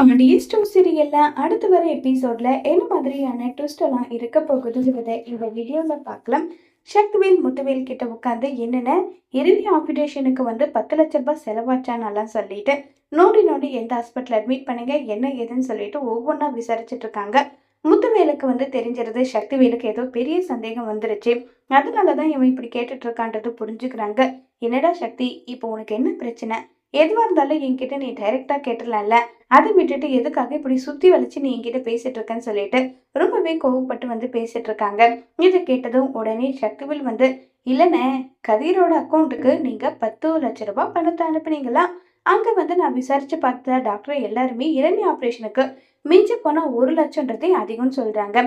Pandian store சீரியல்ல அடுத்து வர எபிசோட்ல என்ன மாதிரியான ட்விஸ்ட் எல்லாம் இருக்க போகுதுங்கிறத இந்த வீடியோல பார்க்கலாம். சக்திவேல் முத்துவேல் கிட்ட உட்காந்து என்னென்ன இறுதி ஆபரேஷனுக்கு வந்து 10 லட்சம் ரூபாய் செலவாச்சானெல்லாம் சொல்லிட்டு நோண்டி நோண்டி எந்த ஹாஸ்பிட்டல் அட்மிட் பண்ணுங்க என்ன ஏதுன்னு சொல்லிட்டு ஒவ்வொன்றா விசாரிச்சுட்டு இருக்காங்க. முத்துவேலுக்கு வந்து தெரிஞ்சிருது சக்திவேலுக்கு ஏதோ பெரிய சந்தேகம் வந்துருச்சு. அதனாலதான் இவன் இப்படி கேட்டுட்டு இருக்கான்றது புரிஞ்சுக்கிறாங்க. என்னடா சக்தி, இப்போ உனக்கு என்ன பிரச்சனை? எதுவா இருந்தாலும் என்கிட்ட நீ டைரக்டா கேட்டுடலாம்ல. அதை விட்டுட்டு எதுக்காக இப்படி சுத்தி வளைச்சு நீ என்கிட்ட பேசிட்டு இருக்கேன்னு சொல்லிட்டு ரொம்பவே கோவப்பட்டு வந்து பேசிட்டு இருக்காங்க. இதை கேட்டதும் உடனே சக்திவேல் வந்து, இல்லைண்ணே, கதிரோட அக்கௌண்ட்டுக்கு நீங்க 10 லட்சம் ரூபாய் பணத்தை அனுப்புனீங்களா? அங்க வந்து நான் விசாரிச்சு பார்த்த டாக்டர் எல்லாருமே இரணி ஆபரேஷனுக்கு மிஞ்சி போனா 1 லட்சம்ன்றதே அதிகம்னு சொல்றாங்க.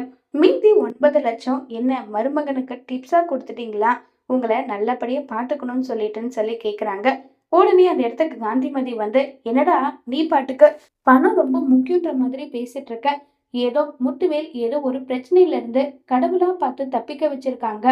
மீதி 9 லட்சம் என்ன மருமகனுக்கு டிப்ஸா கொடுத்துட்டீங்களா? உங்களை நல்லபடியா பாத்துக்கணும்னு சொல்லிட்டுன்னு சொல்லி கேக்குறாங்க. உடனே அந்த இடத்துக்கு காந்திமதி வந்து, என்னடா நீ பாட்டுக்கு பணம் ரொம்ப முக்கியன்ற மாதிரி பேசிட்டு இருக்க. ஏதோ முத்துவேல் ஏதோ ஒரு பிரச்சனையில இருந்து கடவுளா பார்த்து தப்பிக்க வச்சிருக்காங்க.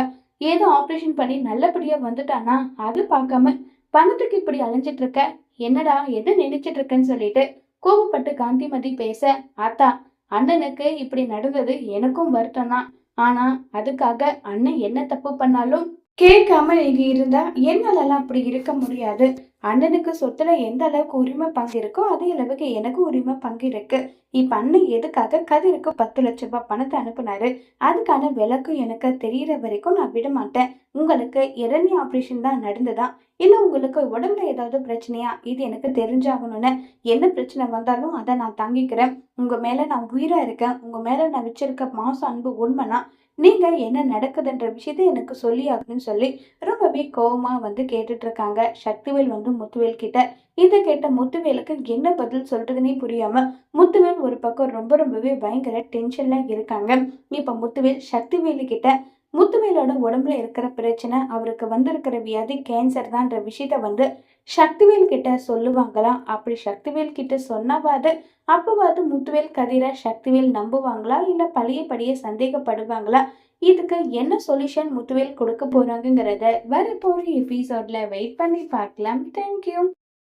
ஏதோ ஆபரேஷன் பண்ணி நல்லபடியா வந்துட்டானா அது பார்க்காம பணத்துக்கு இப்படி அலைஞ்சிட்டு இருக்க. என்னடா எதை நினைச்சிட்டு இருக்கேன்னு சொல்லிட்டு கோபப்பட்டு காந்திமதி பேச, ஆத்தா, அண்ணனுக்கு இப்படி நடந்தது எனக்கும் வருத்தம் தான். ஆனா அதுக்காக அண்ணன் என்ன தப்பு பண்ணாலும் கேட்காம நீங்க இருந்தா என்னாலலாம் அப்படி இருக்க முடியாது. அண்ணனுக்கு சொத்துல எந்த அளவுக்கு உரிமை பங்கு இருக்கோ அதே அளவுக்கு எனக்கு உரிமை பங்கு இருக்கு. இப்ப அண்ணன் எதுக்காக கதிருக்கு 10 லட்சம் ரூபாய் பணத்தை அனுப்புனாரு, அதுக்கான விளக்கம் எனக்கு தெரியற வரைக்கும் நான் விட மாட்டேன். உங்களுக்கு இரண்ய ஆபரேஷன் தான் நடந்ததா, இல்ல உங்களுக்கு உடம்புல ஏதாவது பிரச்சனையா, இது எனக்கு தெரிஞ்சாகணும்னு. என்ன பிரச்சனை வந்தாலும் அதை நான் தாங்கிக்கிறேன். உங்க மேல நான் உயிரா இருக்கேன். உங்க மேல நான் வச்சிருக்க மாசம் அன்பு உண்மைனா நீங்க என்ன நடக்குதுன்ற விஷயத்த எனக்கு சொல்லி ஆகணும்னு சொல்லி ரொம்பவே கோவமா வந்து கேட்டுட்டு இருக்காங்க சக்திவேல் வந்து முத்துவேல் கிட்ட. இதை கேட்ட முத்துவேலுக்கு என்ன பதில் சொல்றதுன்னே புரியாம முத்துவேல் ஒரு பக்கம் ரொம்பவே பயங்கர டென்ஷன்ல இருக்காங்க. இப்ப முத்துவேல் சக்திவேலு கிட்ட முத்துவேலோட உடம்புல இருக்கிற பிரச்சனை, அவருக்கு வந்திருக்கிற வியாதி கேன்சர் தான்ற விஷயத்த வந்து சக்திவேல் கிட்ட சொல்லுவாங்களா? அப்படி சக்திவேல் கிட்ட சொன்னாவாது அப்பவாது முத்துவேல் கதிரை சக்திவேல் நம்புவாங்களா, இல்ல பழையபடியே சந்தேகப்படுவாங்களா? இதுக்கு என்ன சொல்யூஷன் முத்துவேல் கொடுக்க போறாங்கிறத வரப்போற எபிசோட்ல வெயிட் பண்ணி பார்க்கலாம். தேங்க்யூ.